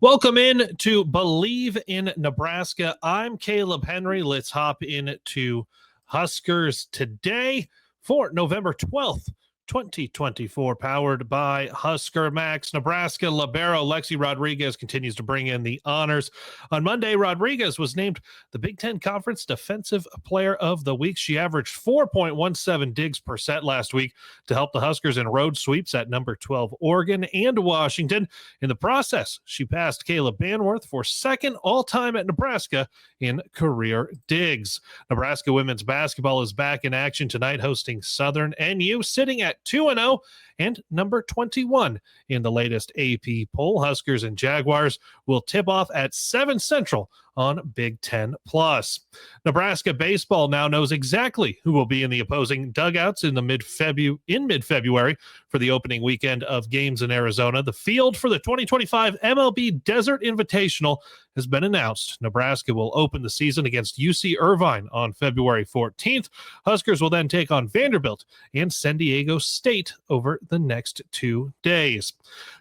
Welcome in to Believe in Nebraska. I'm Kaleb Henry. Let's hop into Huskers today for November 12th, 2024, powered by Husker Max. Nebraska libero Lexi Rodriguez continues to bring in the honors. On Monday, Rodriguez was named the Big Ten Conference Defensive Player of the Week. She averaged 4.17 digs per set last week to help the Huskers in road sweeps at number 12 Oregon and Washington. In the process, she passed Kayla Banwarth for second all-time at Nebraska in career digs. Nebraska women's basketball is back in action tonight, hosting Southern NU, sitting at 2-0 and number 21 in the latest AP poll. Huskers and Jaguars will tip off at 7 Central on Big Ten Plus. Nebraska baseball now knows exactly who will be in the opposing dugouts in mid-February for the opening weekend of games in Arizona. The field for the 2025 MLB Desert Invitational has been announced. Nebraska will open the season against UC Irvine on February 14th. Huskers will then take on Vanderbilt and San Diego State over the next 2 days.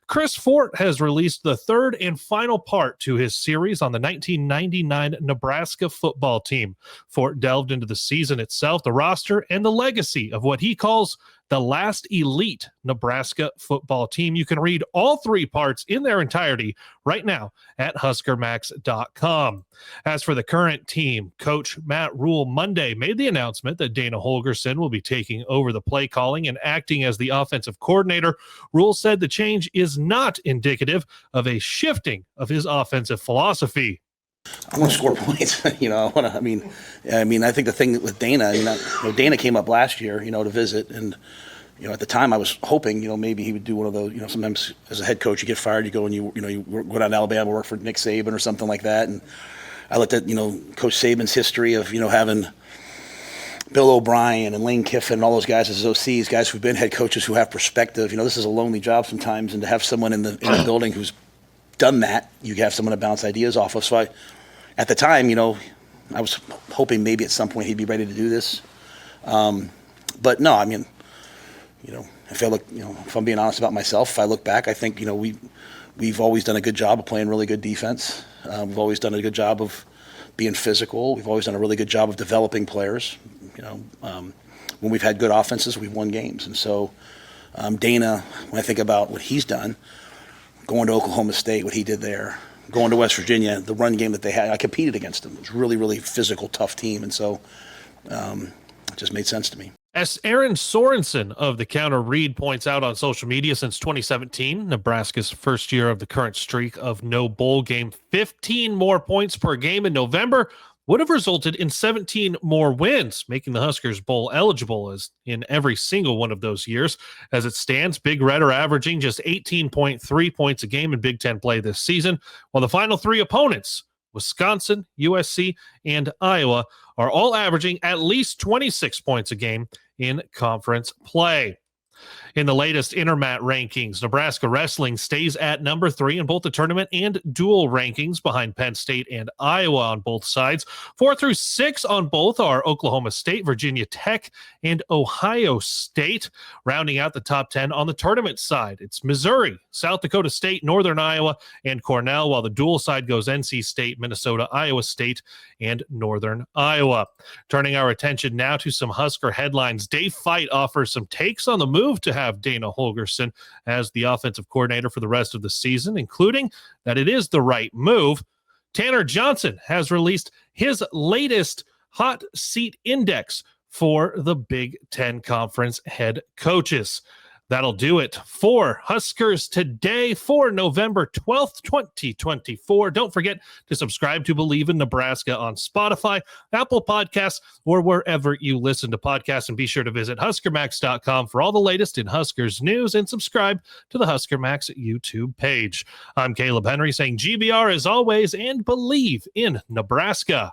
Chris Fort has released the third and final part to his series on the 1999 Nebraska football team. Fort delved into the season itself, the roster, and the legacy of what he calls the last elite Nebraska football team. You can read all 3 parts in their entirety right now at huskermax.com. As for the current team, Coach Matt Rule Monday made the announcement that Dana Holgorsen will be taking over the play calling and acting as the offensive coordinator. Rule said the change is not indicative of a shifting of his offensive philosophy. I want to score points. I think the thing with Dana, Dana came up last year, to visit, and at the time I was hoping, maybe he would do one of those. Sometimes as a head coach, you get fired, you go and you go down to Alabama, work for Nick Saban or something like that. And I looked at Coach Saban's history of having Bill O'Brien and Lane Kiffin and all those guys as OCs, guys who've been head coaches who have perspective. This is a lonely job sometimes, and to have someone in the building who's done that, you have someone to bounce ideas off of. So at the time, I was hoping maybe at some point he'd be ready to do this. But no, if I look, if I'm being honest about myself, if I look back, I think, we've always done a good job of playing really good defense. We've always done a good job of being physical. We've always done a really good job of developing players. When we've had good offenses, we've won games. And so Dana, when I think about what he's done, going to Oklahoma State, what he did there, going to West Virginia, the run game that they had, I competed against them. It was really, really physical, tough team. And so it just made sense to me. As Aaron Sorensen of the Counter Read points out on social media, since 2017, Nebraska's first year of the current streak of no bowl game, 15 more points per game in November would have resulted in 17 more wins, making the Huskers bowl eligible as in every single one of those years. As it stands, Big Red are averaging just 18.3 points a game in Big Ten play this season, while the final 3 opponents, Wisconsin, USC, and Iowa, are all averaging at least 26 points a game in conference play. In the latest Intermat rankings, Nebraska wrestling stays at number 3 in both the tournament and dual rankings, behind Penn State and Iowa on both sides. 4 through 6 on both are Oklahoma State, Virginia Tech, and Ohio State. Rounding out the top 10 on the tournament side, it's Missouri, South Dakota State, Northern Iowa, and Cornell, while the dual side goes NC State, Minnesota, Iowa State, and Northern Iowa. Turning our attention now to some Husker headlines. Dave Feit offers some takes on the move to have Dana Holgorsen as the offensive coordinator for the rest of the season, including that it is the right move. Tanner Johnson has released his latest hot seat index for the Big Ten Conference head coaches. That'll do it for Huskers today for November 12th, 2024. Don't forget to subscribe to Believe in Nebraska on Spotify, Apple Podcasts, or wherever you listen to podcasts. And be sure to visit huskermax.com for all the latest in Huskers news and subscribe to the Husker Max YouTube page. I'm Kaleb Henry saying GBR as always and believe in Nebraska.